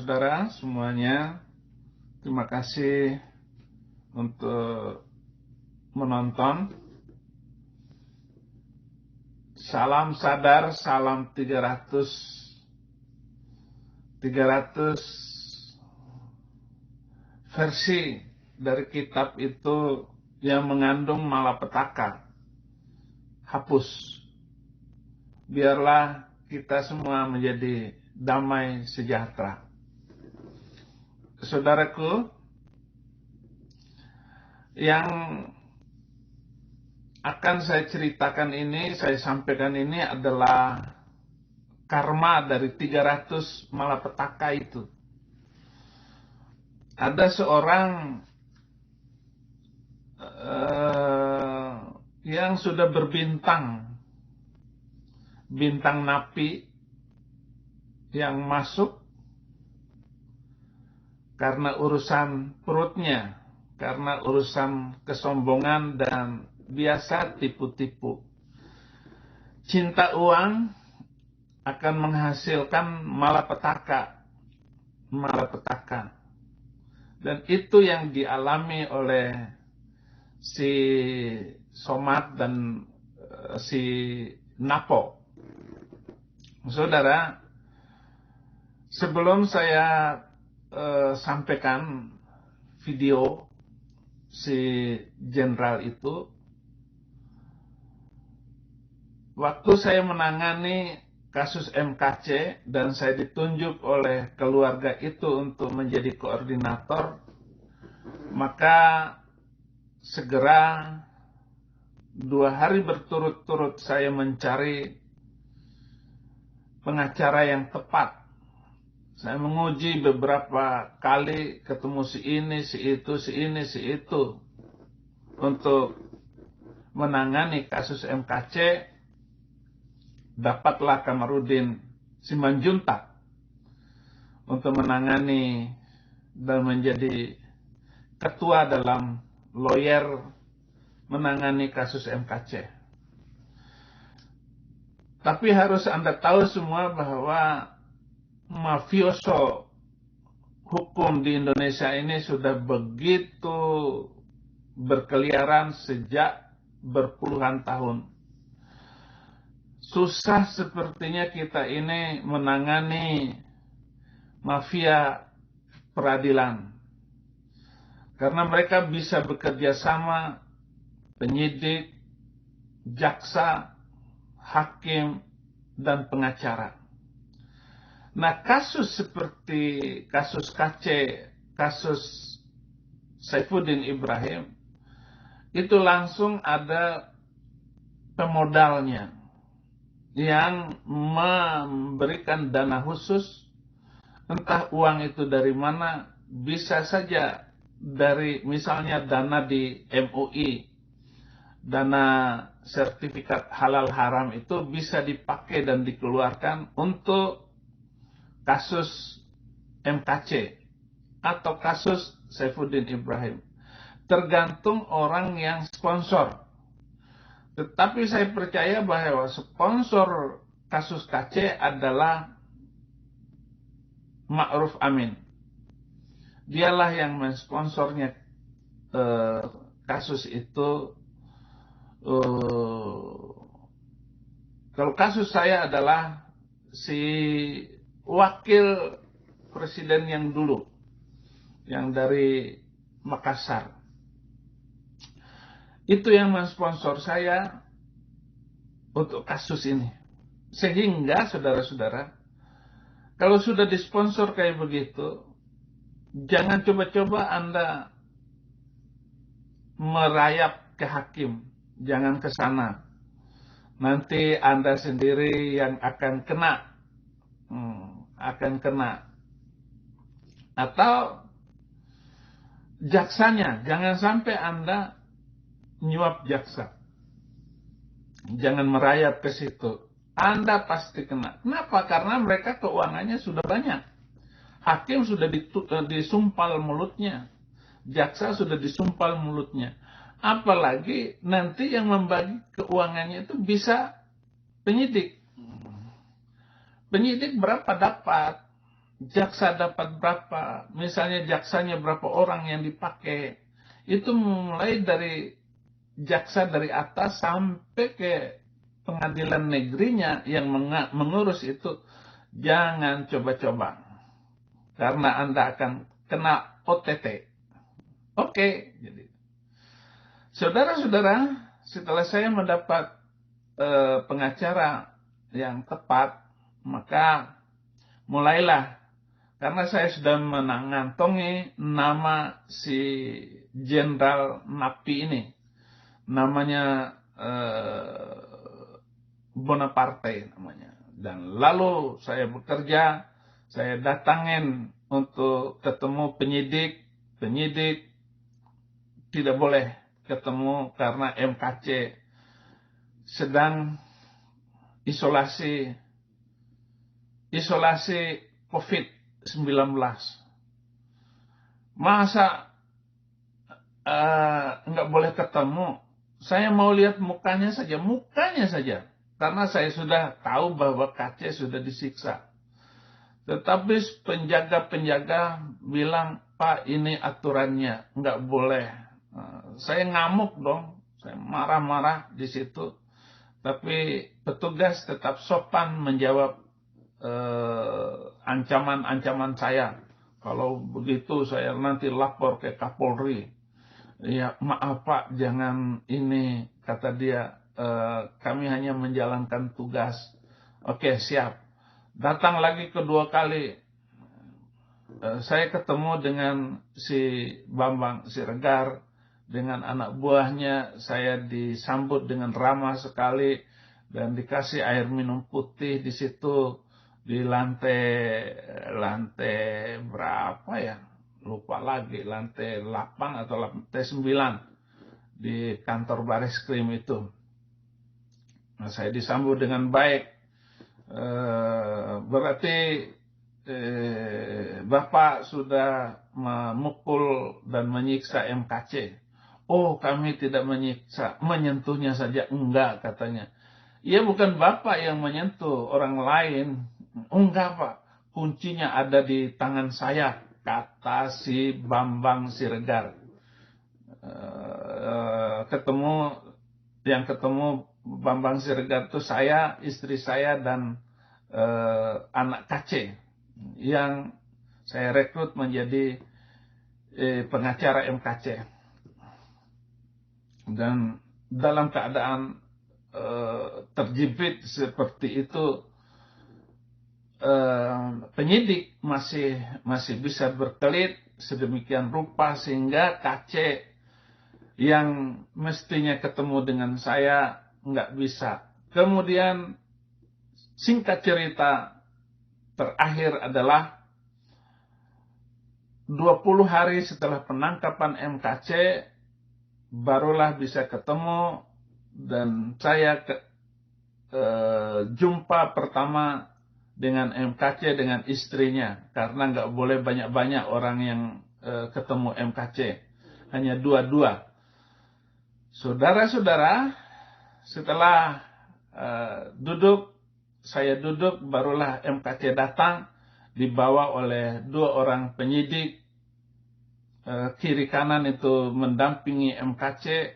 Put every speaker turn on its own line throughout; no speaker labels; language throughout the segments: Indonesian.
saudara-saudara semuanya, terima kasih untuk menonton. Salam sadar, salam 300 versi dari kitab itu yang mengandung malapetaka. Hapus. Biarlah kita semua menjadi damai sejahtera. Saudaraku, yang akan saya ceritakan ini, saya sampaikan ini adalah karma dari 300 malapetaka itu. Ada seorang yang sudah berbintang, bintang napi yang masuk karena urusan perutnya, karena urusan kesombongan dan biasa tipu-tipu. Cinta uang akan menghasilkan malapetaka. Dan itu yang dialami oleh si Somat dan si Napo. Saudara, sebelum saya sampaikan video si jenderal itu, waktu saya menangani kasus MKC dan saya ditunjuk oleh keluarga itu untuk menjadi koordinator, maka segera 2 hari berturut-turut saya mencari pengacara yang tepat. Saya menguji beberapa kali, ketemu si ini, si itu, si ini, si itu, untuk menangani kasus MKC. Dapatlah Kamarudin Simanjuntak untuk menangani dan menjadi ketua dalam lawyer menangani kasus MKC. Tapi harus Anda tahu semua bahwa mafioso hukum di Indonesia ini sudah begitu berkeliaran sejak berpuluhan tahun. Susah sepertinya kita ini menangani mafia peradilan. Karena mereka bisa bekerja sama, penyidik, jaksa, hakim, dan pengacara. Nah, kasus seperti kasus KC, kasus Saifuddin Ibrahim, itu langsung ada pemodalnya yang memberikan dana khusus, entah uang itu dari mana, bisa saja dari misalnya dana di MUI, dana sertifikat halal haram itu bisa dipakai dan dikeluarkan untuk kasus MKC atau kasus Saifuddin Ibrahim. Tergantung orang yang sponsor. Tetapi saya percaya bahwa sponsor kasus KC adalah Ma'ruf Amin. Dialah yang mensponsornya kasus itu. Kalau kasus saya adalah si wakil presiden yang dulu, yang dari Makassar. Itu yang mensponsor saya untuk kasus ini. Sehingga saudara-saudara, kalau sudah disponsor kayak begitu, jangan coba-coba Anda merayap ke hakim. Jangan ke sana. Nanti Anda sendiri yang akan kena. Atau jaksanya, jangan sampai Anda nyuap jaksa. Jangan merayap ke situ. Anda pasti kena. Kenapa? Karena mereka keuangannya sudah banyak. Hakim sudah disumpal mulutnya. Jaksa sudah disumpal mulutnya. Apalagi nanti yang membagi keuangannya itu bisa penyidik. Penyidik berapa dapat? jaksa dapat berapa, misalnya jaksanya berapa orang yang dipakai, itu mulai dari jaksa dari atas sampai ke pengadilan negerinya yang mengurus itu. Jangan coba-coba, karena Anda akan kena OTT. Oke, jadi saudara-saudara, setelah saya mendapat pengacara yang tepat, maka mulailah, karena saya sudah mengantongi nama si Jenderal Napi ini, namanya Bonaparte namanya. Dan lalu saya bekerja, saya datangin untuk ketemu penyidik tidak boleh ketemu karena MKC sedang isolasi COVID-19. Masa nggak boleh ketemu? Saya mau lihat mukanya saja. Karena saya sudah tahu bahwa KC sudah disiksa. Tetapi penjaga-penjaga bilang, Pak, ini aturannya, nggak boleh. Saya ngamuk dong, saya marah-marah di situ. Tapi petugas tetap sopan menjawab ancaman-ancaman saya. Kalau begitu saya nanti lapor ke Kapolri. Ya maaf Pak, jangan ini, kata dia, kami hanya menjalankan tugas. Oke, siap. Datang lagi kedua kali, saya ketemu dengan si Bambang Siregar, dengan anak buahnya. Saya disambut dengan ramah sekali dan dikasih air minum putih di situ, di lantai berapa ya, lupa lagi, lantai 8 atau lantai 9 di kantor Bareskrim itu. Nah, saya disambut dengan baik. Berarti Bapak sudah memukul dan menyiksa MKC. Oh, kami tidak menyiksa, menyentuhnya saja enggak, katanya. Ya, bukan Bapak yang menyentuh, orang lain. Enggak Pak, kuncinya ada di tangan saya, kata si Bambang Siregar. Yang ketemu Bambang Siregar itu saya, istri saya, dan anak KC yang saya rekrut menjadi pengacara MKC. Dan dalam keadaan terjepit seperti itu, penyidik masih bisa berkelit sedemikian rupa sehingga KC yang mestinya ketemu dengan saya nggak bisa. Kemudian singkat cerita, terakhir adalah 20 hari setelah penangkapan MKC barulah bisa ketemu, dan saya jumpa pertama dengan MKC dengan istrinya, karena nggak boleh banyak-banyak orang yang ketemu MKC, hanya 2-2. Saudara-saudara, setelah saya duduk, barulah MKC datang, dibawa oleh 2 orang penyidik. Kiri kanan itu mendampingi MKC.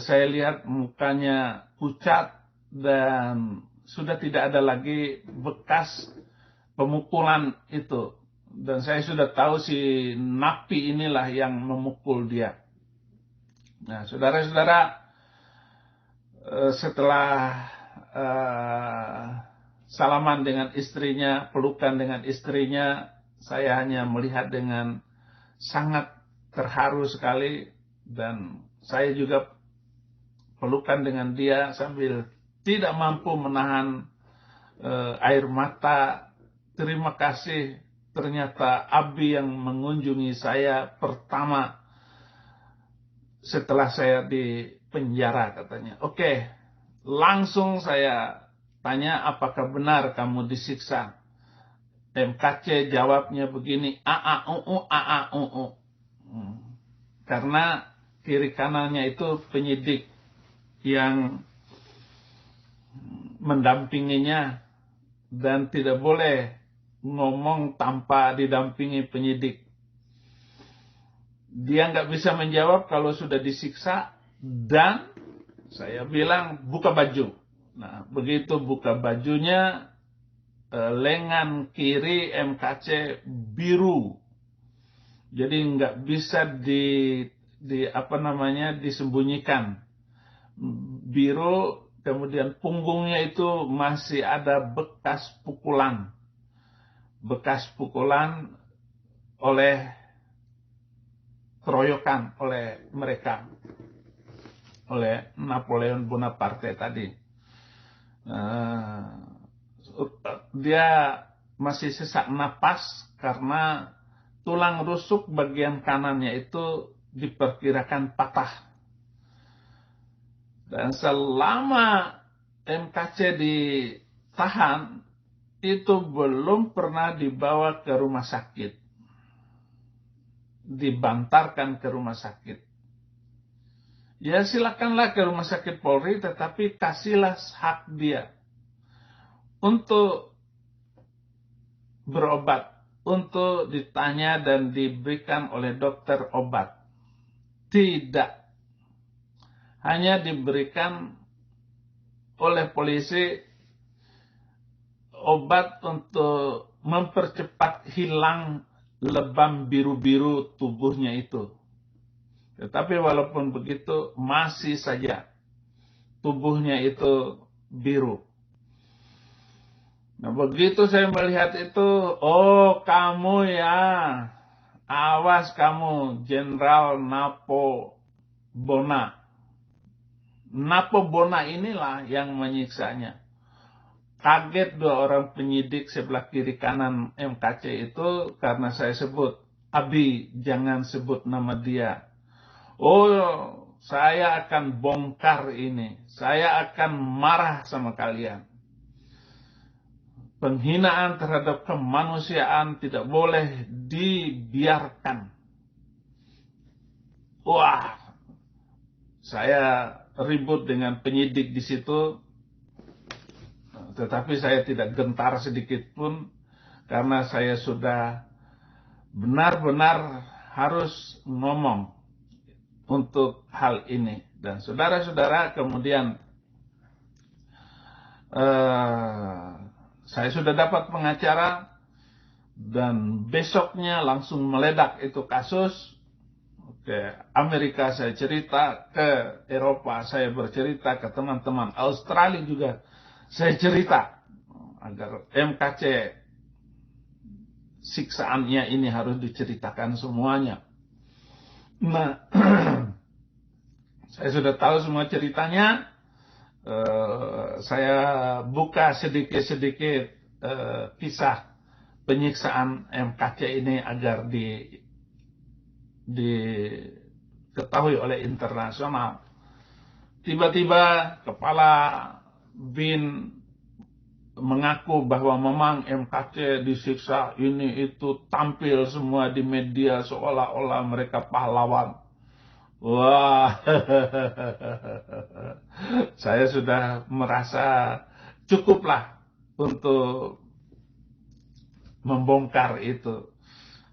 Saya lihat mukanya pucat dan sudah tidak ada lagi bekas pemukulan itu. Dan saya sudah tahu si napi inilah yang memukul dia. Nah, saudara-saudara, setelah salaman dengan istrinya, pelukan dengan istrinya, saya hanya melihat dengan sangat terharu sekali, dan saya juga pelukan dengan dia sambil tidak mampu menahan air mata. Terima kasih, ternyata Abi yang mengunjungi saya pertama setelah saya di penjara, katanya. Oke, langsung saya tanya, apakah benar kamu disiksa? MKC jawabnya begini, karena kiri kanannya itu penyidik yang mendampinginya, dan tidak boleh ngomong tanpa didampingi penyidik. Dia nggak bisa menjawab kalau sudah disiksa, dan saya bilang buka baju. Nah, begitu buka bajunya, lengan kiri MKC biru. Jadi nggak bisa disembunyikan. Biru, kemudian punggungnya itu masih ada bekas pukulan oleh keroyokan oleh mereka, oleh Napoleon Bonaparte tadi. Dia masih sesak napas karena tulang rusuk bagian kanannya itu diperkirakan patah. Dan selama MKC ditahan, itu belum pernah dibawa ke rumah sakit, dibantarkan ke rumah sakit. Ya silakanlah ke rumah sakit Polri, tetapi kasihlah hak dia untuk berobat, untuk ditanya dan diberikan oleh dokter obat. Tidak. Hanya diberikan oleh polisi obat untuk mempercepat hilang lebam biru-biru tubuhnya itu. Tetapi walaupun begitu, masih saja tubuhnya itu biru. Nah, begitu saya melihat itu, oh kamu ya, awas kamu, Jenderal Napobona. Napobona inilah yang menyiksanya. Kaget dua orang penyidik sebelah kiri kanan MKC itu karena saya sebut, Abi jangan sebut nama dia. Oh, saya akan bongkar ini. Saya akan marah sama kalian. Penghinaan terhadap kemanusiaan tidak boleh dibiarkan. Wah, saya ribut dengan penyidik di situ, tetapi saya tidak gentar sedikit pun karena saya sudah benar-benar harus ngomong untuk hal ini. Dan saudara-saudara, kemudian saya sudah dapat pengacara, dan besoknya langsung meledak itu kasus. Ke Amerika saya cerita, ke Eropa saya bercerita, ke teman-teman Australia juga saya cerita, agar MKC siksaannya ini harus diceritakan semuanya. Nah, saya sudah tahu semua ceritanya. Saya buka sedikit-sedikit kisah penyiksaan MKC ini agar diketahui oleh internasional. Tiba-tiba kepala BIN mengaku bahwa memang MKC disiksa ini itu, tampil semua di media seolah-olah mereka pahlawan. Wah, saya sudah merasa cukuplah untuk membongkar itu.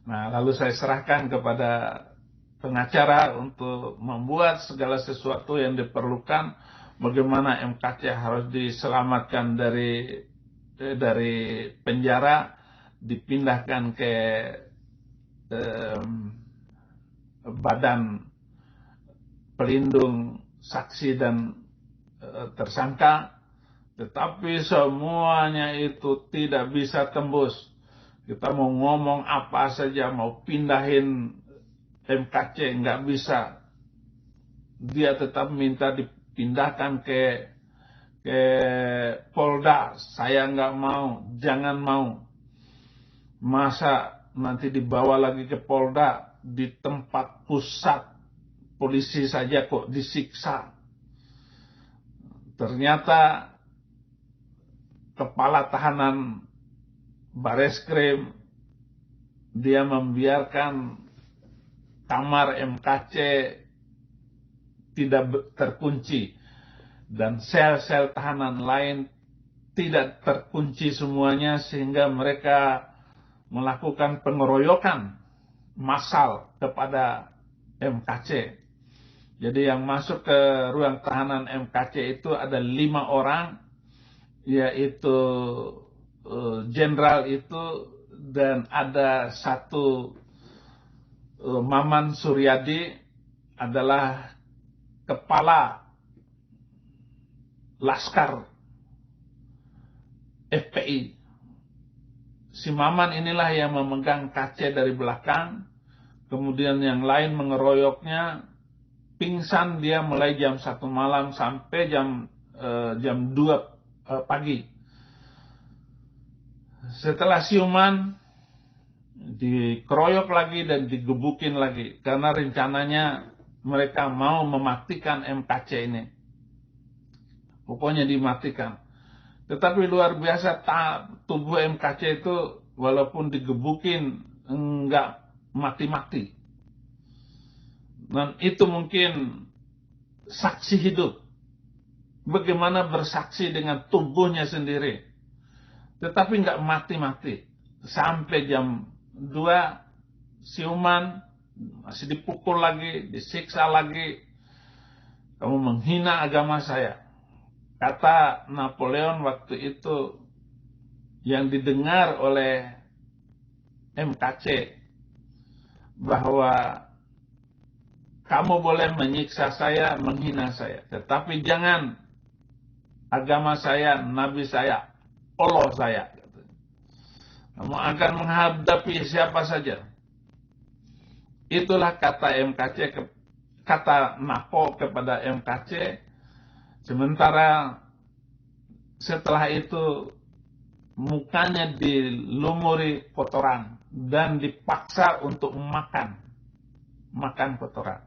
Nah, lalu saya serahkan kepada pengacara untuk membuat segala sesuatu yang diperlukan, bagaimana MKC harus diselamatkan dari penjara, dipindahkan ke badan pelindung saksi dan tersangka, tetapi semuanya itu tidak bisa tembus. Kita mau ngomong apa saja, mau pindahin MKC, nggak bisa. Dia tetap minta dipindahkan ke Polda. Saya nggak mau, jangan mau. Masa nanti dibawa lagi ke Polda, di tempat pusat polisi saja kok disiksa. Ternyata kepala tahanan Bareskrim, dia membiarkan kamar MKC tidak terkunci, dan sel-sel tahanan lain tidak terkunci semuanya, sehingga mereka melakukan pengeroyokan massal kepada MKC. Jadi yang masuk ke ruang tahanan MKC itu ada 5 orang, yaitu jenderal itu, dan ada satu Maman Suryadi adalah kepala Laskar FPI. Si Maman inilah yang memegang KC dari belakang, kemudian yang lain mengeroyoknya. Pingsan dia mulai jam 1 malam sampai jam 2 pagi. Setelah siuman, dikeroyok lagi dan digebukin lagi, karena rencananya mereka mau mematikan MKC ini. Pokoknya dimatikan. Tetapi luar biasa, tubuh MKC itu walaupun digebukin enggak mati-mati. Dan itu mungkin saksi hidup. Bagaimana bersaksi dengan tubuhnya sendiri. Tetapi enggak mati-mati. Sampai jam 2 siuman, masih dipukul lagi, disiksa lagi. Kamu menghina agama saya. Kata Napoleon waktu itu yang didengar oleh MKC, bahwa kamu boleh menyiksa saya, menghina saya, tetapi jangan agama saya, nabi saya, Allah saya. Kamu akan menghadapi siapa saja. Itulah kata MKC, kata Napo kepada MKC. Sementara setelah itu mukanya dilumuri kotoran dan dipaksa untuk makan kotoran.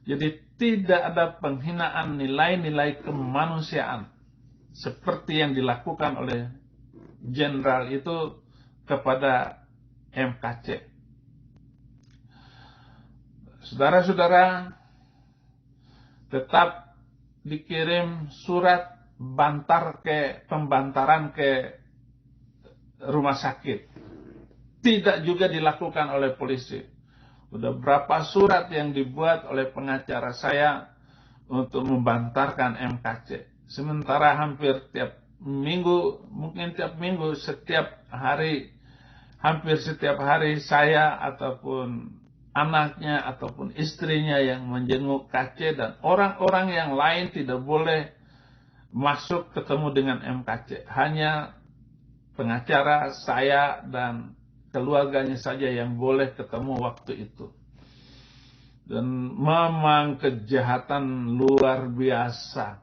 Jadi tidak ada penghinaan nilai-nilai kemanusiaan seperti yang dilakukan oleh jenderal itu kepada MKC. Saudara-saudara, tetap dikirim surat pembantaran ke rumah sakit. Tidak juga dilakukan oleh polisi. Udah berapa surat yang dibuat oleh pengacara saya untuk membantarkan MKC. Sementara hampir tiap minggu, hampir setiap hari saya ataupun anaknya ataupun istrinya yang menjenguk KC, dan orang-orang yang lain tidak boleh masuk ketemu dengan MKC. Hanya pengacara saya dan keluarganya saja yang boleh ketemu waktu itu. Dan memang kejahatan luar biasa.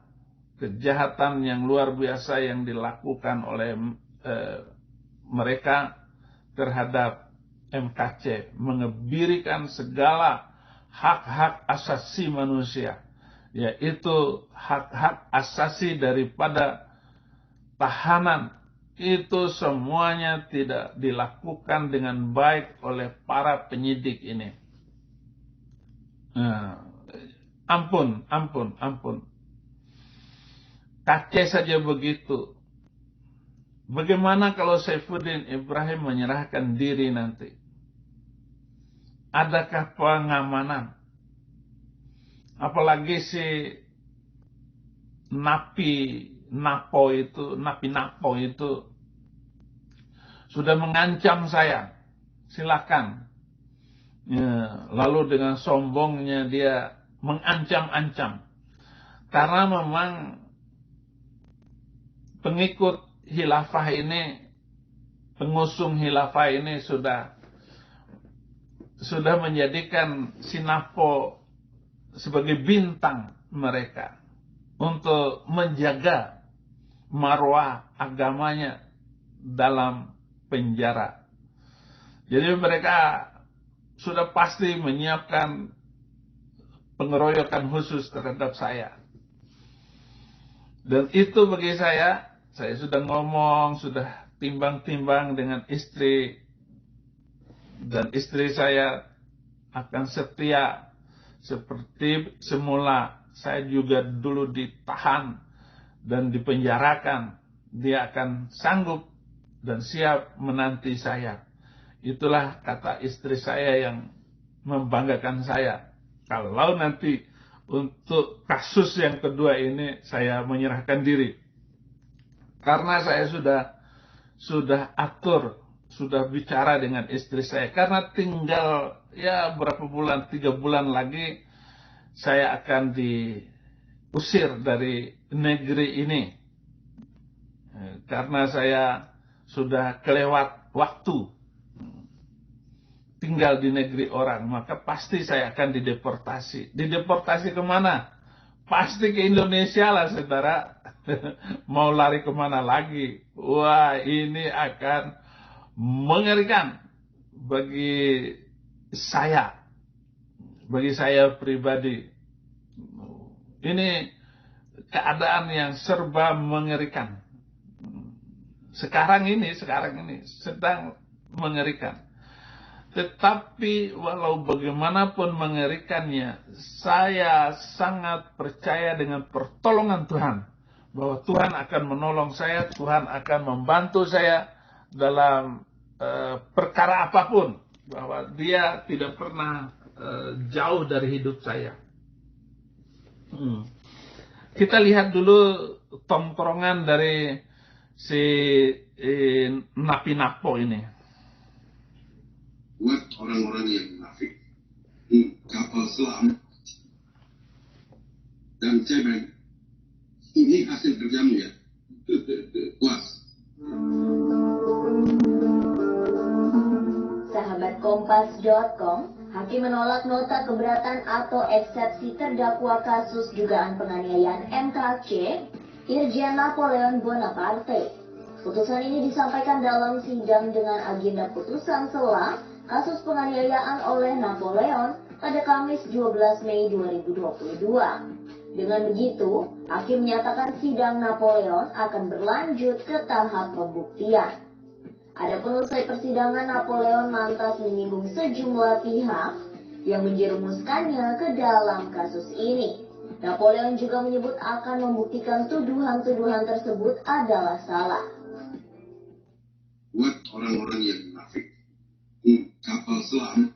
Kejahatan yang luar biasa yang dilakukan oleh mereka terhadap MKC. Mengebirikan segala hak-hak asasi manusia. Yaitu hak-hak asasi daripada tahanan. Itu semuanya tidak dilakukan dengan baik oleh para penyidik ini. Ampun. KC saja begitu. Bagaimana kalau Saifuddin Ibrahim menyerahkan diri nanti? Adakah pengamanan? Apalagi si Napi Napo itu sudah mengancam saya. Silakan. Lalu dengan sombongnya dia mengancam-ancam. Karena memang pengikut khilafah ini, pengusung khilafah ini sudah menjadikan si Napo sebagai bintang mereka untuk menjaga marwah agamanya dalam penjara. Jadi mereka sudah pasti menyiapkan pengeroyokan khusus terhadap saya. Dan itu bagi saya sudah ngomong, sudah timbang-timbang dengan istri. Dan istri saya akan setia seperti semula. Saya juga dulu ditahan dan dipenjarakan. Dia akan sanggup dan siap menanti saya. Itulah kata istri saya yang membanggakan saya. Kalau nanti untuk kasus yang kedua ini saya menyerahkan diri. Karena saya sudah atur, sudah bicara dengan istri saya. Karena tinggal ya berapa bulan, 3 bulan lagi saya akan diusir dari negeri ini. Karena saya sudah kelewat waktu tinggal di negeri orang, maka pasti saya akan dideportasi. Dideportasi kemana? Pasti ke Indonesia lah, saudara. Mau lari kemana lagi? Wah, ini akan mengerikan bagi saya pribadi. Ini keadaan yang serba mengerikan. Sekarang ini sedang mengerikan. Tetapi walau bagaimanapun mengerikannya, saya sangat percaya dengan pertolongan Tuhan. Bahwa Tuhan akan menolong saya, Tuhan akan membantu saya dalam perkara apapun. Bahwa Dia tidak pernah jauh dari hidup saya. Kita lihat dulu tongkrongan dari si napi-napo ini.
Buat orang-orang yang munafik di kapal selam dan cebeng, ini hasil kerjamu ya. Puas.
Sahabat Kompas.com, hakim menolak nota keberatan atau eksepsi terdakwa kasus dugaan penganiayaan MKC Irjen Napoleon Bonaparte. Putusan ini disampaikan dalam sidang dengan agenda putusan selah kasus penganiayaan oleh Napoleon pada Kamis 12 Mei 2022. Dengan begitu, hakim menyatakan sidang Napoleon akan berlanjut ke tahap pembuktian. Adapun usai persidangan, Napoleon lantas menyinggung sejumlah pihak yang menjerumuskannya ke dalam kasus ini. Napoleon juga menyebut akan membuktikan tuduhan-tuduhan tersebut adalah salah.
Buat orang-orang yang munafik di kapal selam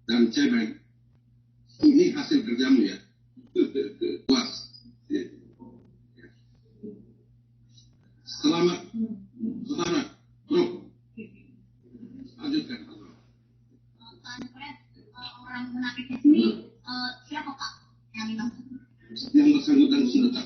dan cebeng, ini hasil kerjamu ya. Puas. Selamat, saudara. Bro, lanjutkan.
Pak Fred, orang munafiknya sendiri siapa Pak yang dimaksud?
Yang bersangkutan sudah.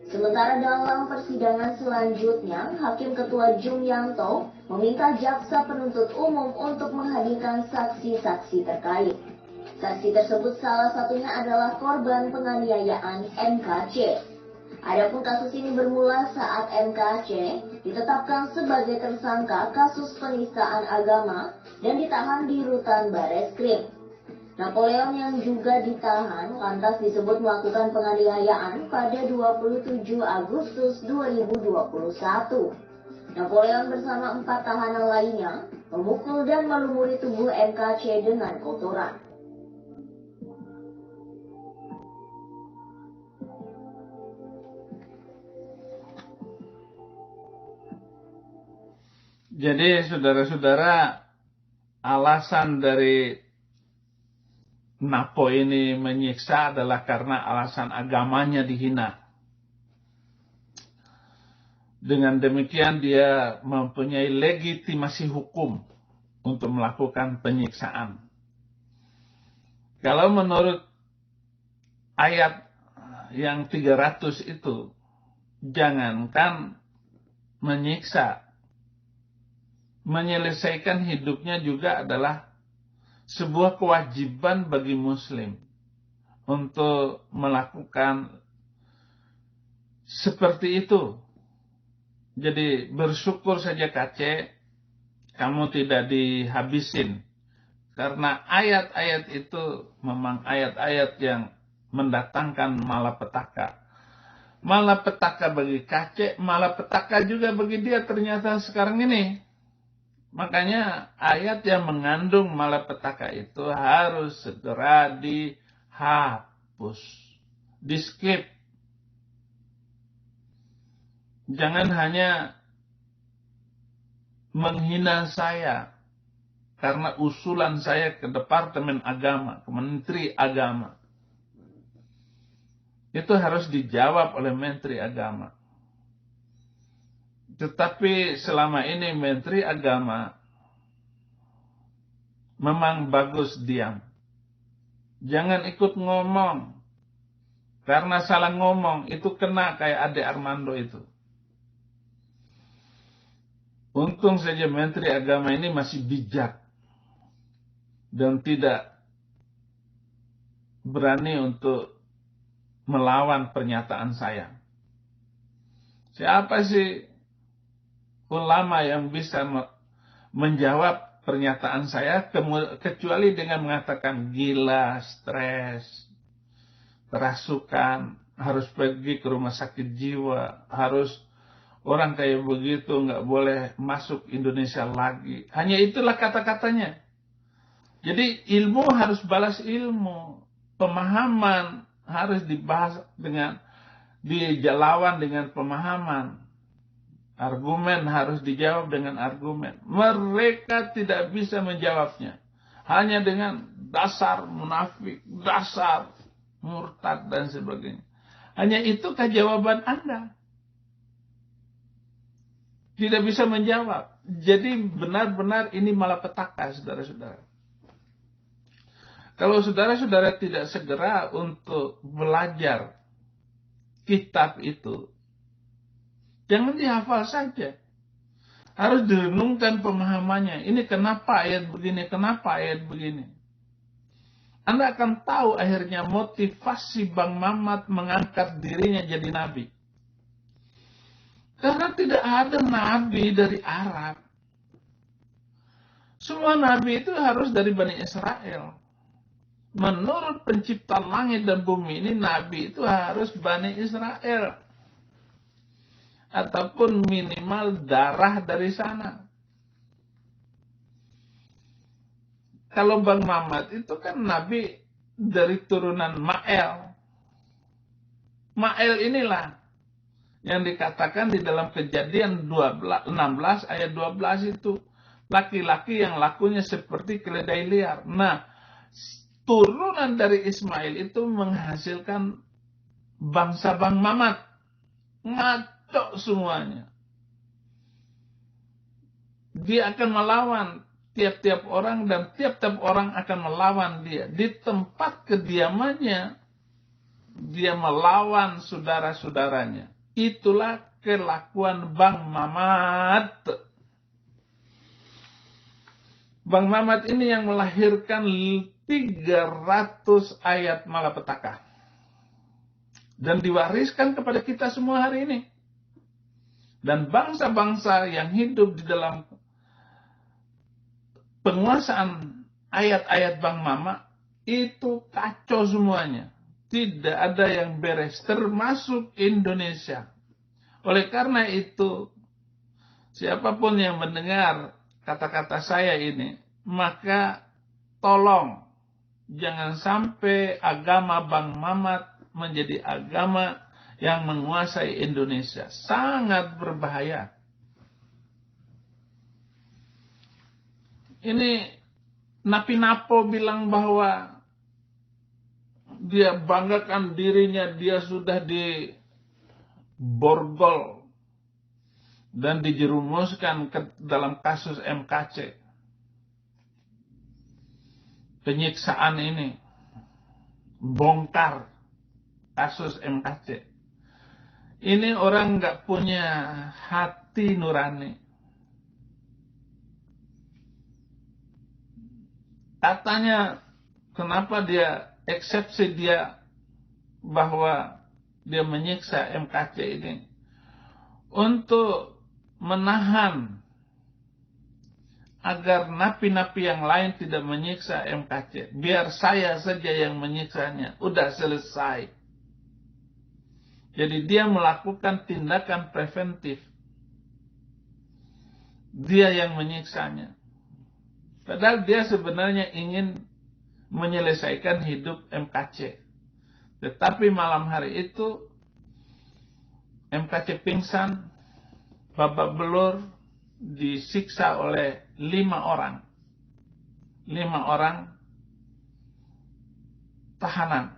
Sementara dalam persidangan selanjutnya, Hakim Ketua Jung Yanto meminta jaksa penuntut umum untuk menghadirkan saksi-saksi terkait. Saksi tersebut salah satunya adalah korban penganiayaan MKC. Adapun kasus ini bermula saat MKC ditetapkan sebagai tersangka kasus penistaan agama dan ditahan di rutan Bareskrim. Napoleon yang juga ditahan lantas disebut melakukan penganiayaan pada 27 Agustus 2021. Napoleon bersama 4 tahanan lainnya memukul dan melumuri tubuh MKC dengan kotoran.
Jadi saudara-saudara, alasan dari Napo ini menyiksa adalah karena alasan agamanya dihina. Dengan demikian dia mempunyai legitimasi hukum untuk melakukan penyiksaan. Kalau menurut ayat yang 300 itu, jangankan menyiksa, menyelesaikan hidupnya juga adalah sebuah kewajiban bagi muslim untuk melakukan seperti itu. Jadi bersyukur saja KC, kamu tidak dihabisin. Karena ayat-ayat itu memang ayat-ayat yang mendatangkan malapetaka. Malapetaka bagi KC, malapetaka juga bagi dia ternyata sekarang ini. Makanya ayat yang mengandung malapetaka itu harus segera dihapus, di-skip. Jangan hanya menghina saya karena usulan saya ke Departemen Agama, ke Menteri Agama. Itu harus dijawab oleh Menteri Agama. Tetapi selama ini Menteri Agama memang bagus diam. Jangan ikut ngomong. Karena salah ngomong itu kena kayak Ade Armando itu. Untung saja Menteri Agama ini masih bijak dan tidak berani untuk melawan pernyataan saya. Siapa sih ulama yang bisa menjawab pernyataan saya kecuali dengan mengatakan gila, stres, kerasukan, harus pergi ke rumah sakit jiwa, harus orang kayak begitu nggak boleh masuk Indonesia lagi. Hanya itulah kata-katanya. Jadi ilmu harus balas ilmu, pemahaman harus dibahas dijalawan dengan pemahaman. Argumen harus dijawab dengan argumen. Mereka tidak bisa menjawabnya. Hanya dengan dasar munafik, dasar murtad dan sebagainya. Hanya itukah jawaban Anda? Tidak bisa menjawab. Jadi benar-benar ini malapetaka, saudara-saudara. Kalau saudara-saudara tidak segera untuk belajar kitab itu, jangan dihafal saja. Harus direnungkan pemahamannya. Ini kenapa ayat begini, kenapa ayat begini. Anda akan tahu akhirnya motivasi Bang Mamat mengangkat dirinya jadi nabi. Karena tidak ada nabi dari Arab. Semua nabi itu harus dari Bani Israel. Menurut pencipta langit dan bumi ini, nabi itu harus Bani Israel. Ataupun minimal darah dari sana. Kalau Bang Mamat itu kan nabi dari turunan Ma'el. Ma'el inilah yang dikatakan di dalam Kejadian 16 ayat 12 itu. Laki-laki yang lakunya seperti keledai liar. Nah, turunan dari Ismail itu menghasilkan bangsa Bang Mamat. Ngaco semuanya. Dia akan melawan tiap-tiap orang dan tiap-tiap orang akan melawan dia. Di tempat kediamannya, dia melawan saudara-saudaranya. Itulah kelakuan Bang Mamat. Bang Mamat ini yang melahirkan 300 ayat malapetaka. Dan diwariskan kepada kita semua hari ini. Dan bangsa-bangsa yang hidup di dalam penguasaan ayat-ayat Bang Mama itu kacau semuanya. Tidak ada yang beres, termasuk Indonesia. Oleh karena itu, siapapun yang mendengar kata-kata saya ini, maka tolong jangan sampai agama Bang Mamat menjadi agama yang menguasai Indonesia. Sangat berbahaya. Ini Napi Napo bilang bahwa dia banggakan dirinya, dia sudah diborgol dan dijerumuskan ke dalam kasus MKC. Penyiksaan ini bongkar kasus MKC. Ini orang nggak punya hati nurani. Katanya kenapa dia eksepsi dia bahwa dia menyiksa MKC ini untuk menahan agar napi-napi yang lain tidak menyiksa MKC. Biar saya saja yang menyiksanya. Udah selesai. Jadi dia melakukan tindakan preventif. Dia yang menyiksanya. Padahal dia sebenarnya ingin menyelesaikan hidup MKC. Tetapi malam hari itu MKC pingsan, babak belur, disiksa oleh 5 orang. 5 orang tahanan.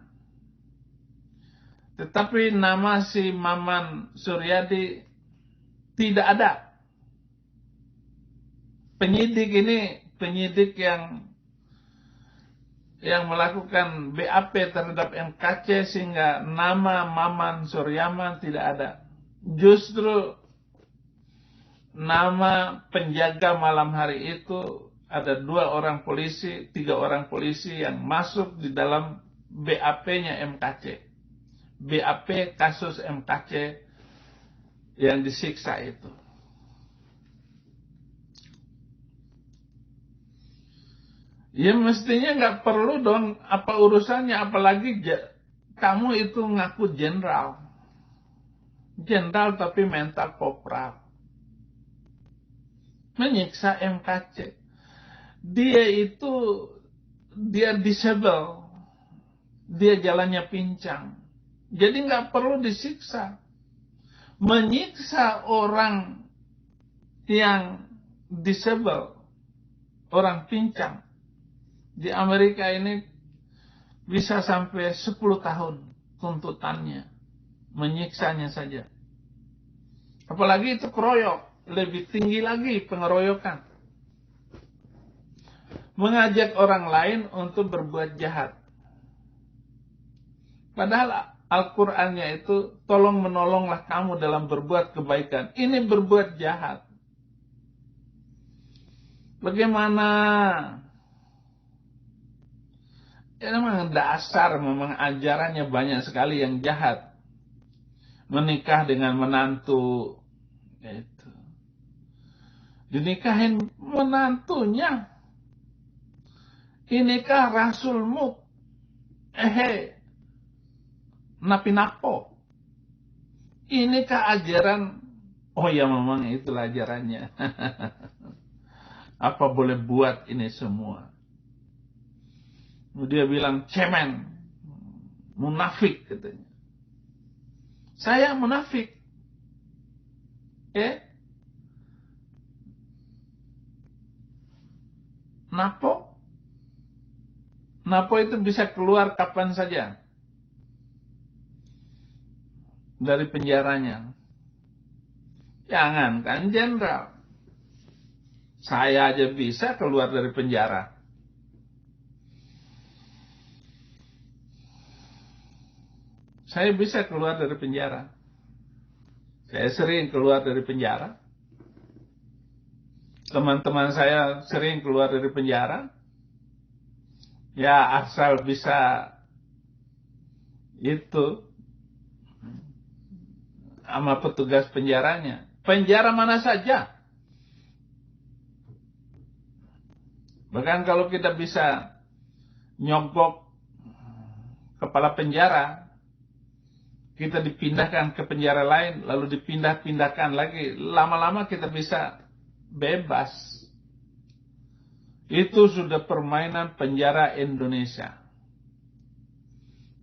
Tetapi nama si Maman Suryadi tidak ada. Penyidik ini, penyidik yang melakukan BAP terhadap MKC sehingga nama Maman Suryaman tidak ada. Justru nama penjaga malam hari itu ada 2 orang polisi, 3 orang polisi yang masuk di dalam BAP-nya MKC. BAP kasus MKC yang disiksa itu. Ya mestinya nggak perlu dong, apa urusannya, apalagi kamu itu ngaku jenderal. Jenderal tapi mental kopral. Menyiksa MKC. Dia disable. Dia jalannya pincang. Jadi nggak perlu disiksa. Menyiksa orang yang disable, orang pincang, di Amerika ini bisa sampai 10 tahun tuntutannya. Menyiksanya saja. Apalagi itu keroyok, lebih tinggi lagi pengeroyokan. Mengajak orang lain untuk berbuat jahat. Padahal Al-Qur'annya itu tolong menolonglah kamu dalam berbuat kebaikan. Ini berbuat jahat. Bagaimana? Ya memang dasar, memang ajarannya banyak sekali yang jahat. Menikah dengan menantu. Itu. Dinikahin menantunya. Inikah Rasulmu? Napi napo. Inikah ajaran? Oh ya memang itulah ajarannya. Apa boleh buat ini semua? Dia bilang cemen, munafik katanya. Saya munafik. Napo? Napo itu bisa keluar kapan saja dari penjaranya. Jangankan jenderal, saya aja bisa keluar dari penjara. Saya bisa keluar dari penjara. Saya sering keluar dari penjara. Teman-teman saya sering keluar dari penjara. Ya asal bisa itu sama petugas penjaranya. Penjara mana saja. Bahkan kalau kita bisa nyogok kepala penjara, kita dipindahkan ke penjara lain, lalu dipindah-pindahkan lagi, lama-lama kita bisa bebas. Itu sudah permainan penjara Indonesia.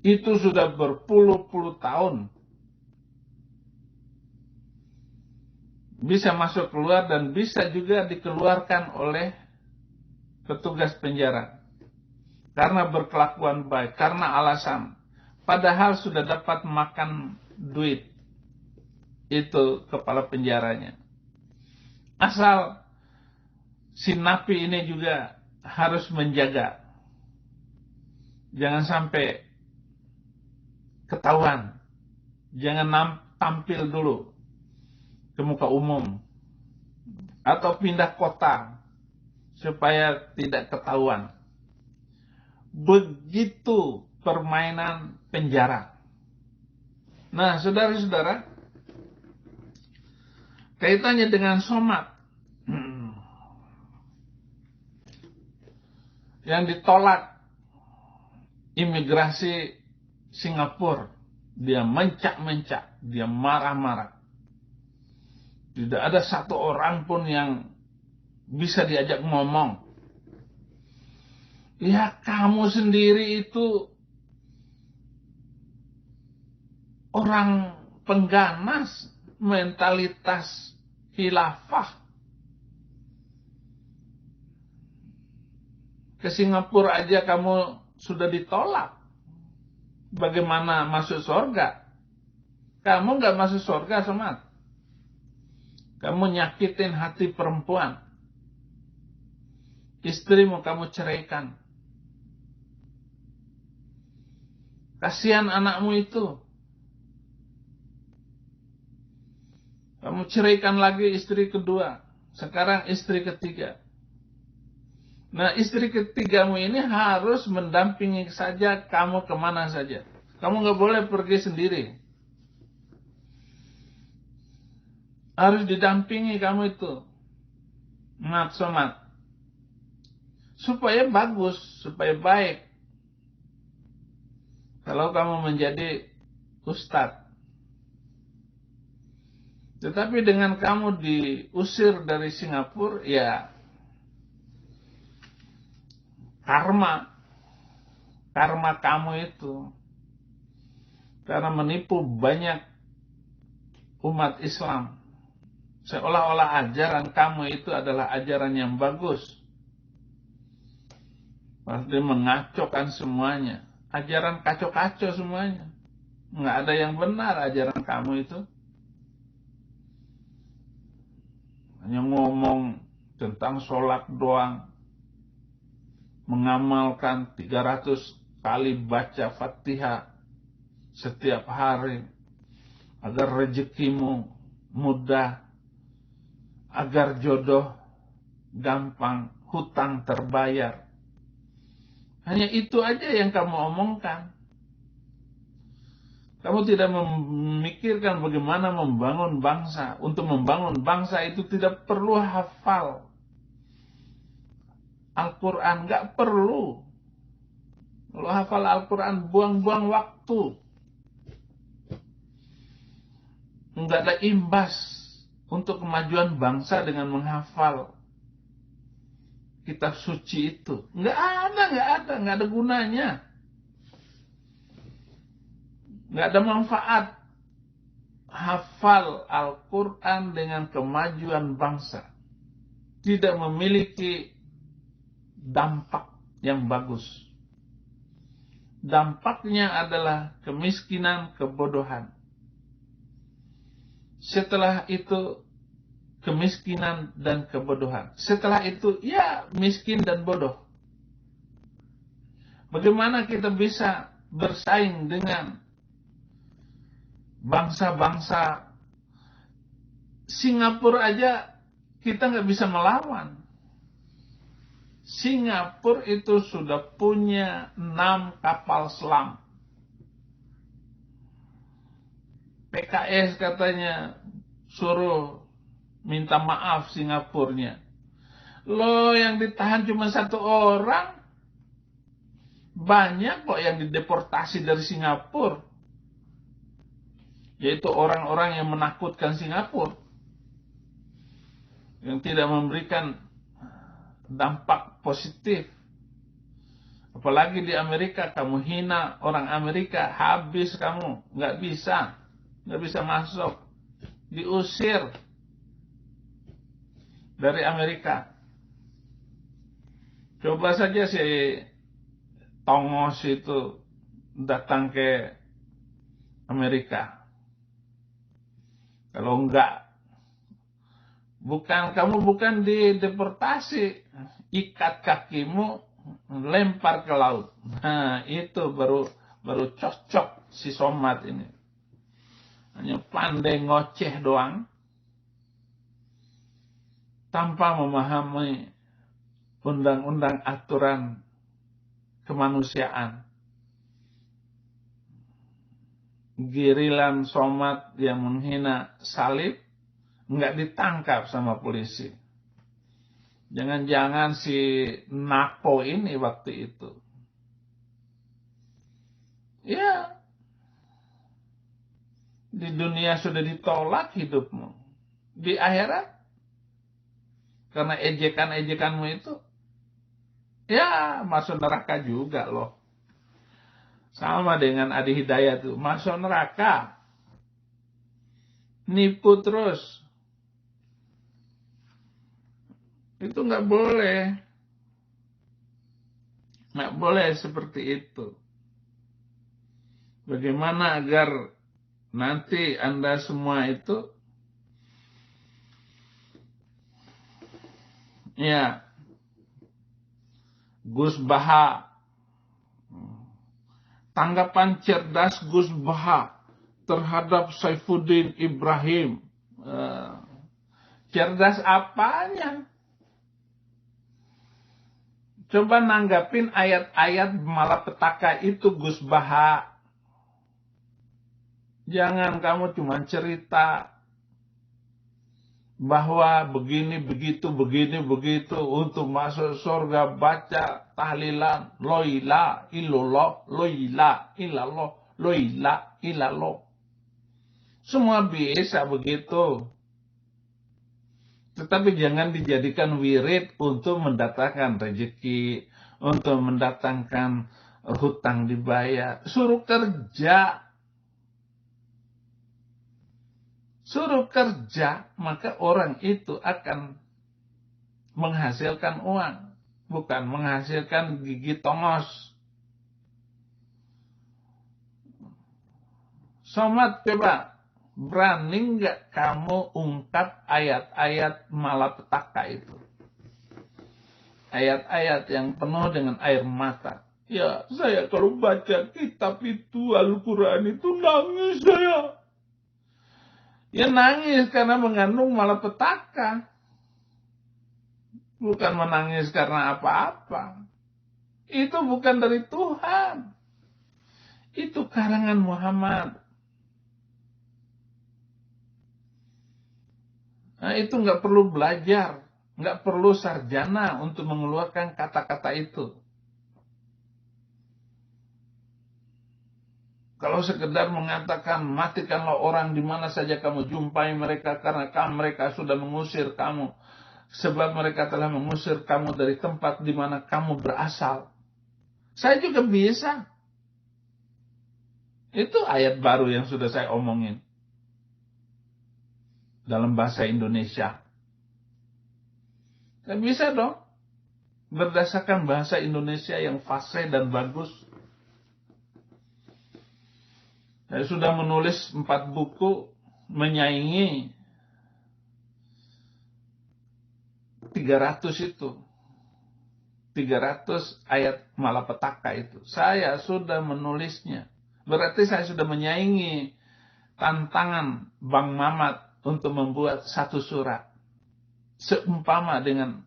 Itu sudah berpuluh-puluh tahun. Bisa masuk keluar dan bisa juga dikeluarkan oleh petugas penjara. Karena berkelakuan baik, karena alasan. Padahal sudah dapat makan duit. Itu kepala penjaranya. Asal si napi ini juga harus menjaga. Jangan sampai ketahuan. Jangan tampil dulu ke muka umum. Atau pindah kota supaya tidak ketahuan. Begitu permainan penjara. Nah, saudara-saudara, kaitannya dengan Somad yang ditolak imigrasi Singapura Dia mencak-mencak, dia marah-marah. Tidak ada satu orang pun yang bisa diajak ngomong. Ya kamu sendiri itu orang pengganas, mentalitas khilafah. Ke Singapura aja kamu sudah ditolak. Bagaimana masuk surga? Kamu nggak masuk surga, Somad. Kamu nyakitin hati perempuan. Istrimu kamu ceraikan. Kasihan anakmu itu. Kamu ceraikan lagi istri kedua. Sekarang istri ketiga. Nah, istri ketigamu ini harus mendampingi saja kamu kemana saja. Kamu nggak boleh pergi sendiri. Harus didampingi kamu itu. Somat. Supaya bagus, supaya baik. Kalau kamu menjadi ustadz. Tetapi dengan kamu diusir dari Singapura, ya karma kamu itu karena menipu banyak umat Islam, seolah-olah ajaran kamu itu adalah ajaran yang bagus, pasti mengacaukan semuanya, ajaran kacau-kacau semuanya, nggak ada yang benar ajaran kamu itu, hanya ngomong tentang sholat doang, mengamalkan 300 kali baca Fatihah setiap hari agar rezekimu mudah, agar jodoh gampang, hutang terbayar. Hanya itu aja yang kamu omongkan. Kamu tidak memikirkan bagaimana membangun bangsa. Untuk membangun bangsa itu tidak perlu hafal Al-Quran, nggak perlu. Kalau hafal Al-Quran, buang-buang waktu. Nggak ada imbas untuk kemajuan bangsa dengan menghafal kitab suci itu. Nggak ada gunanya. Nggak ada manfaat hafal Al-Quran dengan kemajuan bangsa. Tidak memiliki dampak yang bagus. Dampaknya adalah kemiskinan, kebodohan. Setelah itu kemiskinan dan kebodohan. Setelah itu ya miskin dan bodoh. Bagaimana kita bisa bersaing dengan bangsa-bangsa Singapura aja kita nggak bisa melawan. Singapura itu sudah punya 6 kapal selam. PKS katanya suruh minta maaf Singapurnya. Loh, yang ditahan cuma 1 orang. Banyak kok yang dideportasi dari Singapura. Yaitu orang-orang yang menakutkan Singapura. Yang tidak memberikan dampak positif. Apalagi di Amerika, kamu hina orang Amerika, habis kamu, nggak bisa masuk, diusir dari Amerika. Coba saja si Tongos itu datang ke Amerika. Kalau enggak, kamu bukan dideportasi, ikat kakimu, lempar ke laut. Nah, itu baru cocok si Somad ini. Hanya pandai ngoceh doang, tanpa memahami undang-undang aturan kemanusiaan. Girilan Somad yang menghina salib nggak ditangkap sama polisi. Jangan-jangan si Napo ini waktu itu. Ya, Di dunia sudah ditolak hidupmu. Di akhirat, karena ejekan-ejekanmu itu, ya masuk neraka juga loh. Sama dengan Adi Hidayat tuh, masuk neraka. Nipu terus. Itu nggak boleh. Nggak boleh seperti itu. Bagaimana agar nanti Anda semua itu, ya, Gus Baha, tanggapan cerdas Gus Baha terhadap Saifuddin Ibrahim. Cerdas apanya? Coba nanggapin ayat-ayat malapetaka itu, Gus Baha. Jangan kamu cuma cerita bahwa begini, begitu, untuk masuk surga baca tahlilan, loila, illallah, loila, ilallah, loila, ilallah. Semua bisa begitu. Tetapi jangan dijadikan wirid untuk mendatangkan rezeki, untuk mendatangkan hutang dibayar. Suruh kerja. Suruh kerja, maka orang itu akan menghasilkan uang, bukan menghasilkan gigi tongos. Somat, coba. Berani nggak kamu ungkap ayat-ayat malapetaka itu? Ayat-ayat yang penuh dengan air mata. Ya, saya kalau baca kitab itu, Al-Quran itu, nangis saya. Ya nangis karena mengandung malapetaka. Bukan menangis karena apa-apa. Itu bukan dari Tuhan. Itu karangan Muhammad. Nah, itu nggak perlu belajar, nggak perlu sarjana untuk mengeluarkan kata-kata itu. Kalau sekedar mengatakan matikanlah orang di mana saja kamu jumpai mereka karena mereka sudah mengusir kamu, sebab mereka telah mengusir kamu dari tempat di mana kamu berasal. Saya juga bisa. Itu ayat baru yang sudah saya omongin dalam bahasa Indonesia. Saya bisa dong, berdasarkan bahasa Indonesia yang fasih dan bagus. Saya sudah menulis 4 buku menyaingi 300 itu. 300 ayat malapetaka itu. Saya sudah menulisnya. Berarti saya sudah menyaingi tantangan Bang Mamat untuk membuat 1 surat. Seumpama dengan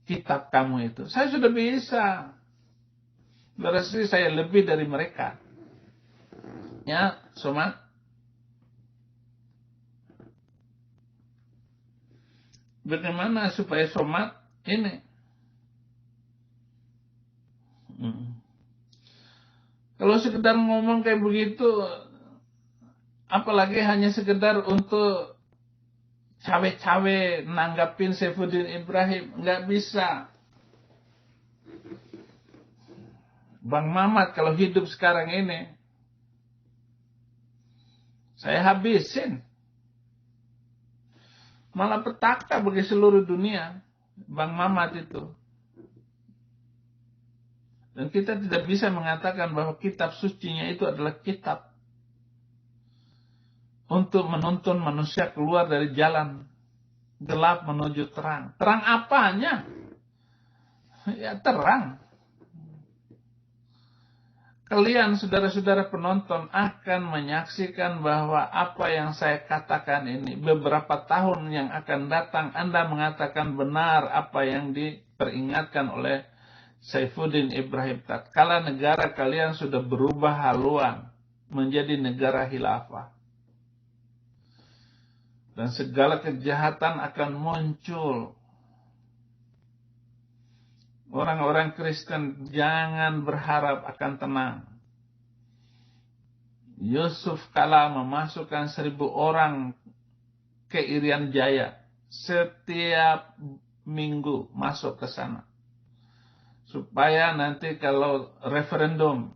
kitab kamu itu. Saya sudah bisa. Berarti saya lebih dari mereka. Ya, Somat. Bagaimana supaya Somat ini? Kalau sekedar ngomong kayak begitu, apalagi hanya sekedar untuk cawe-cawe nanggapin Saifuddin Ibrahim, nggak bisa. Bang Mamat kalau hidup sekarang ini, saya habisin. Malapetaka bagi seluruh dunia, Bang Mamat itu. Dan kita tidak bisa mengatakan bahwa kitab sucinya itu adalah kitab untuk menuntun manusia keluar dari jalan gelap menuju terang. Terang apanya? Ya terang. Kalian saudara-saudara penonton akan menyaksikan bahwa apa yang saya katakan ini beberapa tahun yang akan datang Anda mengatakan benar apa yang diperingatkan oleh Saifuddin Ibrahim. Tatkala negara kalian sudah berubah haluan menjadi negara khilafah. Dan segala kejahatan akan muncul. Orang-orang Kristen jangan berharap akan tenang. Yusuf Kala memasukkan 1.000 orang ke Irian Jaya. Setiap minggu masuk ke sana. Supaya nanti kalau referendum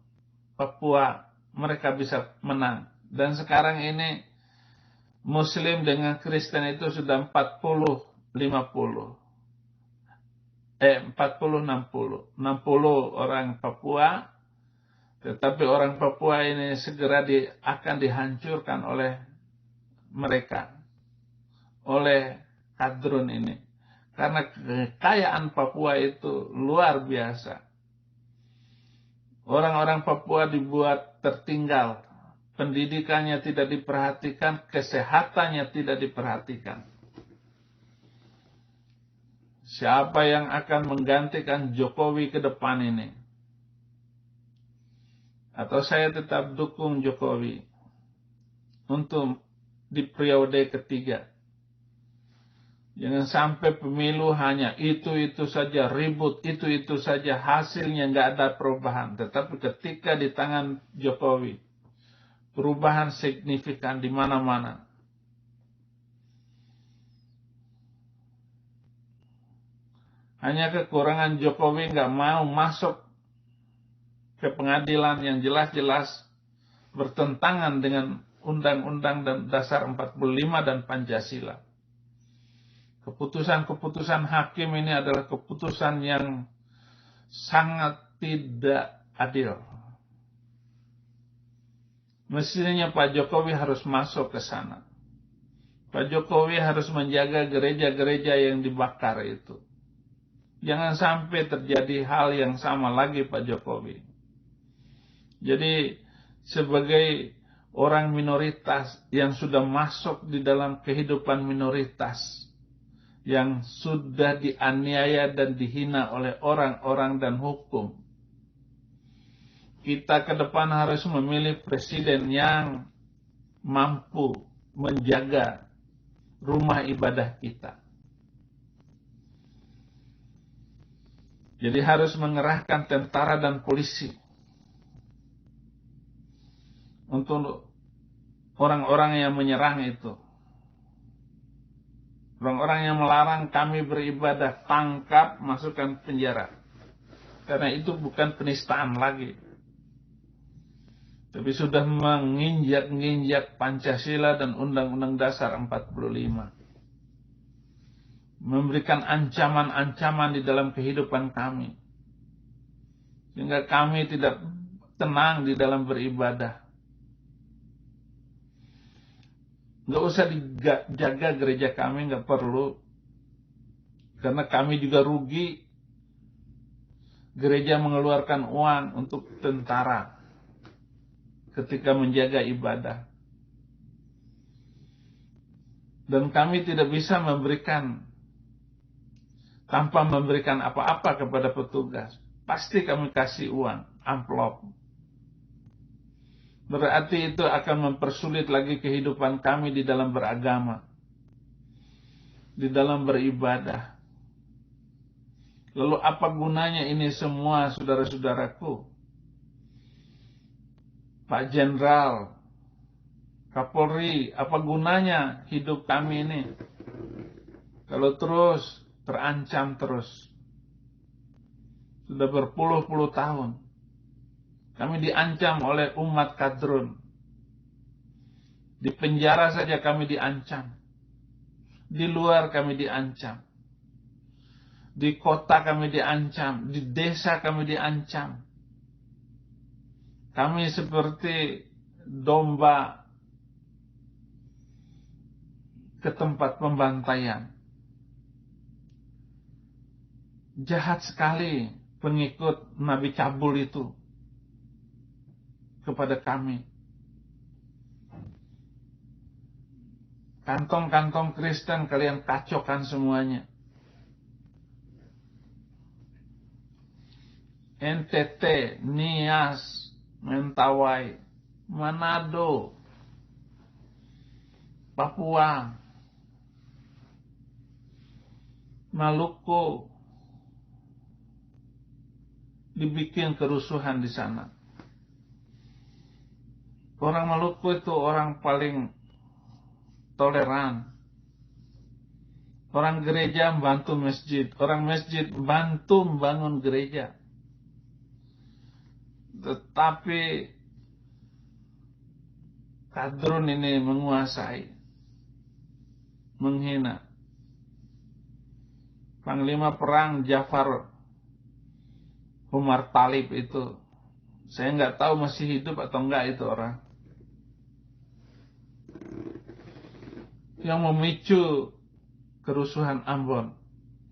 Papua mereka bisa menang. Dan sekarang ini Muslim dengan Kristen itu sudah 40-50. 40-60. 60 orang Papua. Tetapi orang Papua ini segera akan dihancurkan oleh mereka. Oleh Kadrun ini. Karena kekayaan Papua itu luar biasa. Orang-orang Papua dibuat tertinggal. Pendidikannya tidak diperhatikan, kesehatannya tidak diperhatikan. Siapa yang akan menggantikan Jokowi ke depan ini? Atau saya tetap dukung Jokowi untuk di periode ketiga. Jangan sampai pemilu hanya itu-itu saja, ribut itu-itu saja, hasilnya nggak ada perubahan. Tetapi ketika di tangan Jokowi, perubahan signifikan di mana-mana. Hanya kekurangan Jokowi nggak mau masuk ke pengadilan yang jelas-jelas bertentangan dengan Undang-Undang dan Dasar 45 dan Pancasila. Keputusan-keputusan hakim ini adalah keputusan yang sangat tidak adil. Mestinya Pak Jokowi harus masuk ke sana. Pak Jokowi harus menjaga gereja-gereja yang dibakar itu. Jangan sampai terjadi hal yang sama lagi Pak Jokowi. Jadi sebagai orang minoritas yang sudah masuk di dalam kehidupan minoritas, yang sudah dianiaya dan dihina oleh orang-orang dan hukum, kita ke depan harus memilih presiden yang mampu menjaga rumah ibadah kita. Jadi harus mengerahkan tentara dan polisi untuk orang-orang yang menyerang itu. Orang-orang yang melarang kami beribadah, tangkap, masukkan penjara. Karena itu bukan penistaan lagi. Tapi sudah menginjak-injak Pancasila dan Undang-Undang Dasar 45. Memberikan ancaman-ancaman di dalam kehidupan kami. Sehingga kami tidak tenang di dalam beribadah. Nggak usah dijaga gereja kami, nggak perlu. Karena kami juga rugi. Gereja mengeluarkan uang untuk tentara ketika menjaga ibadah. Dan kami tidak bisa memberikan, tanpa memberikan apa-apa kepada petugas. Pasti kami kasih uang, amplop. Berarti itu akan mempersulit lagi kehidupan kami di dalam beragama, di dalam beribadah. Lalu apa gunanya ini semua, saudara-saudaraku? Pak Jenderal, Kapolri, apa gunanya hidup kami ini? Kalau terus terancam terus. Sudah berpuluh-puluh tahun. Kami diancam oleh umat Kadrun. Di penjara saja kami diancam. Di luar kami diancam. Di kota kami diancam. Di desa kami diancam. Kami seperti domba ke tempat pembantaian. Jahat sekali pengikut Nabi Cabul itu kepada kami. Kantong-kantong Kristen kalian kacaukan semuanya. NTT, Nias, Mentawai, Manado, Papua, Maluku, dibikin kerusuhan di sana. Orang Maluku itu orang paling toleran. Orang gereja bantu masjid, orang masjid bantu membangun gereja. Tetapi kadrun ini menguasai, menghina. Panglima perang Jafar Umar Talib itu, saya nggak tahu masih hidup atau enggak itu orang. Yang memicu kerusuhan Ambon.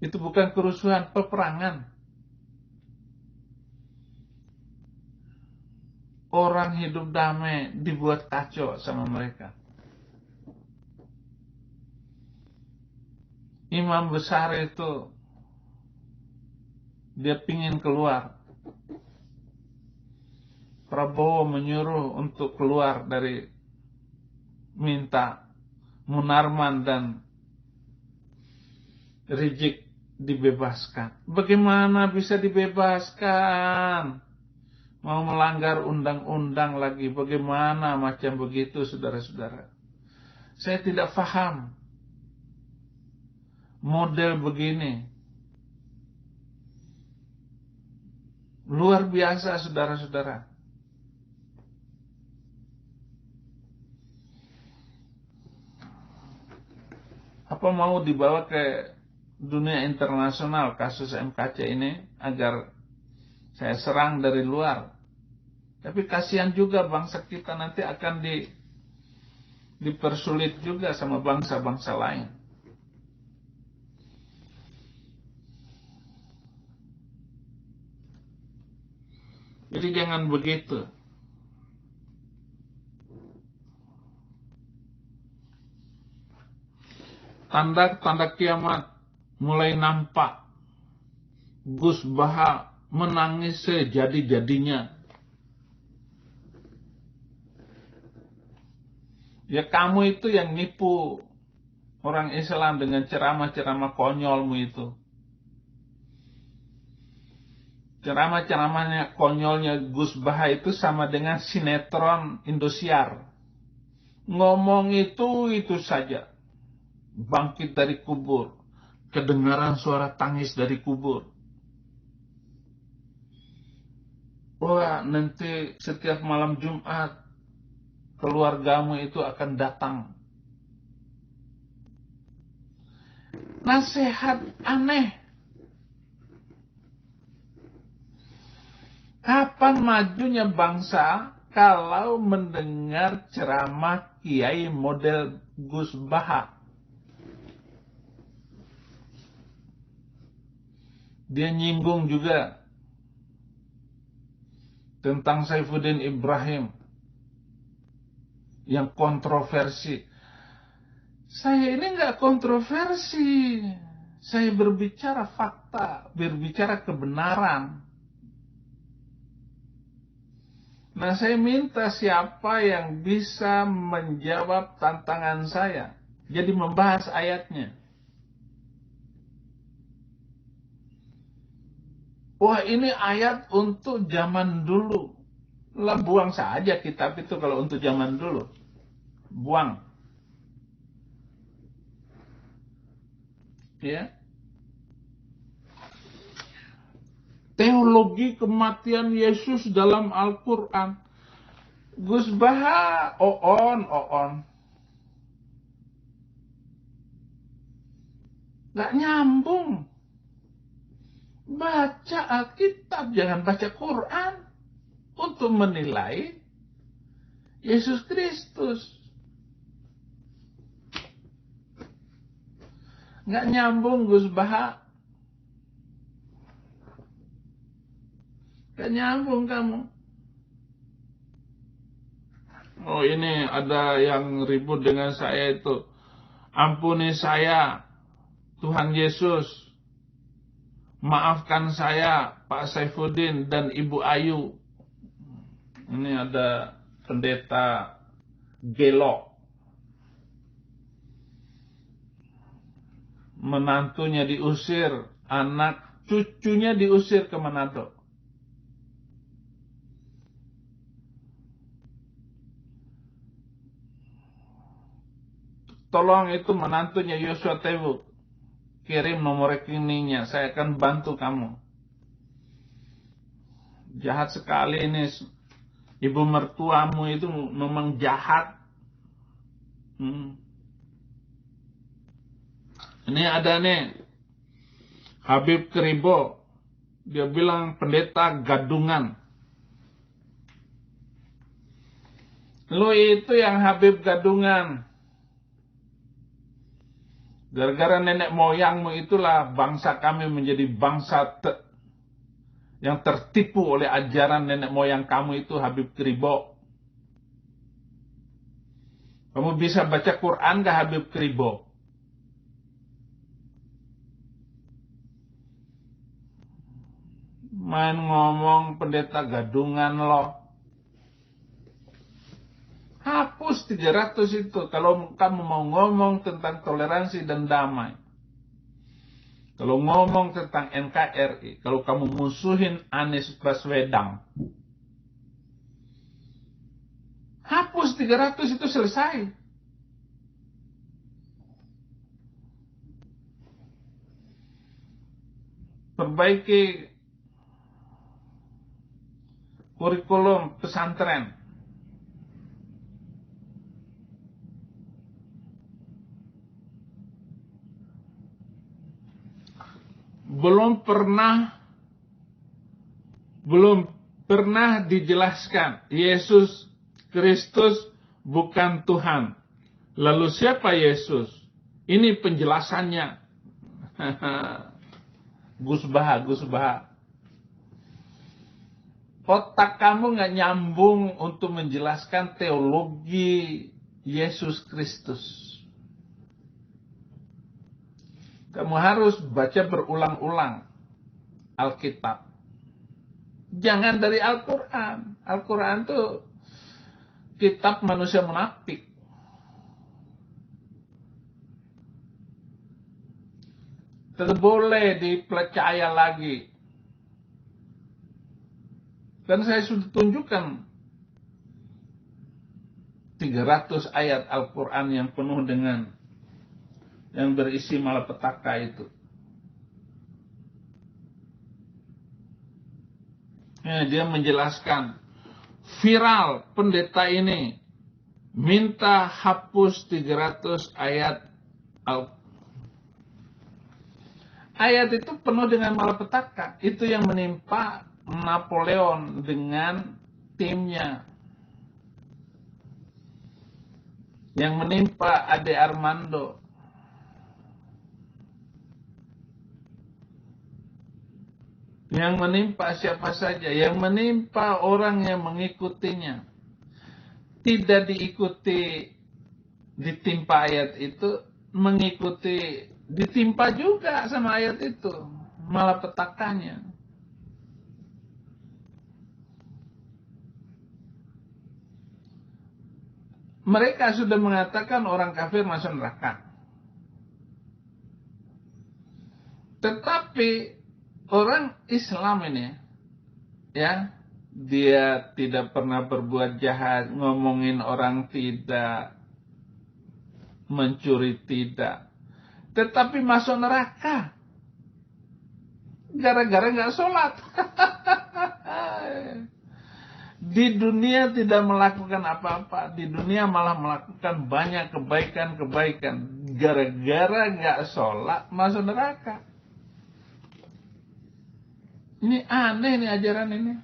Itu bukan kerusuhan, peperangan. Orang hidup damai dibuat kacau sama mereka. Imam besar itu, dia pingin keluar. Prabowo menyuruh untuk keluar dari, minta Munarman dan Rizik dibebaskan. Bagaimana bisa dibebaskan? Mau melanggar undang-undang lagi. Bagaimana macam begitu, saudara-saudara? Saya tidak paham model begini. Luar biasa, saudara-saudara. Apa mau dibawa ke dunia internasional kasus MKC ini agar saya serang dari luar? Tapi kasihan juga bangsa kita nanti akan dipersulit juga sama bangsa-bangsa lain. Jadi jangan begitu. Tanda-tanda kiamat mulai nampak. Gus Baha menangis sejadi-jadinya. Ya kamu itu yang nipu orang Islam dengan ceramah-ceramah konyolmu itu. Ceramah-ceramahnya konyolnya Gus Baha itu sama dengan sinetron Indosiar. Ngomong itu saja. Bangkit dari kubur. Kedengaran suara tangis dari kubur. Wah, nanti setiap malam Jumat keluargamu itu akan datang. Nasihat aneh. Kapan majunya bangsa kalau mendengar ceramah kiai model Gus Baha? Dia nyinggung juga tentang Saifuddin Ibrahim yang kontroversi. Saya ini nggak kontroversi. Saya berbicara fakta, berbicara kebenaran. Nah, saya minta siapa yang bisa menjawab tantangan saya. Jadi membahas ayatnya. Wah, ini ayat untuk zaman dulu. Lah, buang saja kitab itu kalau untuk zaman dulu. Buang. Ya. Teologi kematian Yesus dalam Al-Quran. Gus Baha, on. Gak nyambung. Baca Alkitab, jangan baca Quran untuk menilai Yesus Kristus. Nggak nyambung Gus Baha. Nggak nyambung kamu. Oh, ini ada yang ribut dengan saya itu. Ampuni saya, Tuhan Yesus. Maafkan saya, Pak Saifuddin dan Ibu Ayu. Ini ada pendeta Gelo. Menantunya diusir, anak cucunya diusir ke Manado. tolong itu menantunya Yosua Tebu, kirim nomor rekeningnya, saya akan bantu kamu. Jahat sekali ini, ibu mertuamu itu memang jahat. Ini ada nih, Habib Kribo, dia bilang pendeta gadungan. Lu itu yang Habib gadungan. Gara-gara nenek moyangmu itulah bangsa kami menjadi bangsa yang tertipu oleh ajaran nenek moyang kamu itu, Habib Kribo. Kamu bisa baca Quran gak, Habib Kribo? Main ngomong pendeta gadungan lo. Hapus 300 itu kalau kamu mau ngomong tentang toleransi dan damai. Kalau ngomong tentang NKRI, kalau kamu musuhin Anies Baswedan, hapus 300 itu selesai. Perbaiki kurikulum pesantren. Belum pernah dijelaskan Yesus Kristus bukan Tuhan. Lalu siapa Yesus? Ini penjelasannya. Gus Baha. Otak kamu gak nyambung untuk menjelaskan teologi Yesus Kristus. Kamu harus baca berulang-ulang Alkitab. Jangan dari Al-Quran. Al-Quran itu kitab manusia munafik. Tidak boleh dipercaya lagi. Dan saya sudah tunjukkan 300 ayat Al-Quran yang penuh dengan yang berisi malapetaka itu. Dia menjelaskan, viral pendeta ini minta hapus 300 ayat ayat itu penuh dengan malapetaka. Itu yang menimpa Napoleon dengan timnya, yang menimpa Ade Armando, yang menimpa siapa saja, yang menimpa orang yang mengikutinya. Tidak diikuti, ditimpa ayat itu, mengikuti, ditimpa juga sama ayat itu, malapetakanya. Mereka sudah mengatakan orang kafir masuk neraka. Tetapi orang Islam ini, ya, dia tidak pernah berbuat jahat, ngomongin orang tidak, mencuri tidak, tetapi masuk neraka gara-gara nggak sholat. Di dunia tidak melakukan apa-apa, di dunia malah melakukan banyak kebaikan-kebaikan, gara-gara nggak sholat masuk neraka. Ini aneh nih ajaran ini.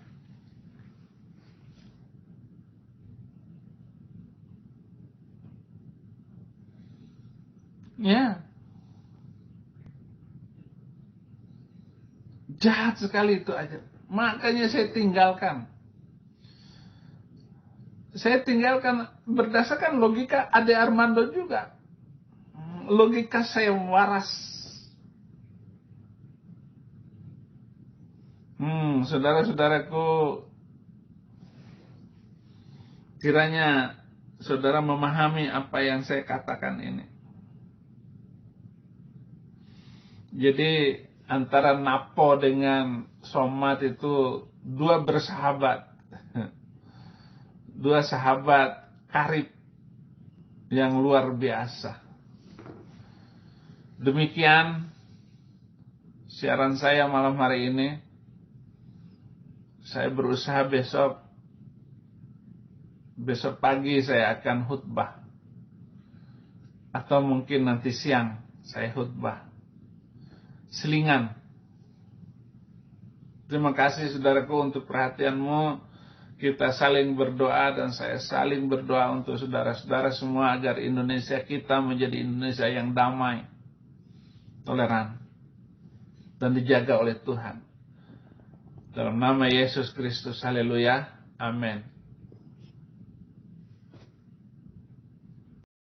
Ya. Jahat sekali itu ajaran. Makanya saya tinggalkan. Saya tinggalkan berdasarkan logika Ade Armando juga. Logika saya waras. Saudara-saudaraku, kiranya saudara memahami apa yang saya katakan ini. Jadi antara Napo dengan Somad itu dua bersahabat, dua sahabat karib yang luar biasa. Demikian siaran saya malam hari ini. Saya berusaha besok pagi saya akan khutbah. Atau mungkin nanti siang saya khutbah. Selingan. Terima kasih saudaraku untuk perhatianmu. Kita saling berdoa dan saya saling berdoa untuk saudara-saudara semua agar Indonesia kita menjadi Indonesia yang damai, toleran, dan dijaga oleh Tuhan. Dalam nama Yesus Kristus, haleluya, amin.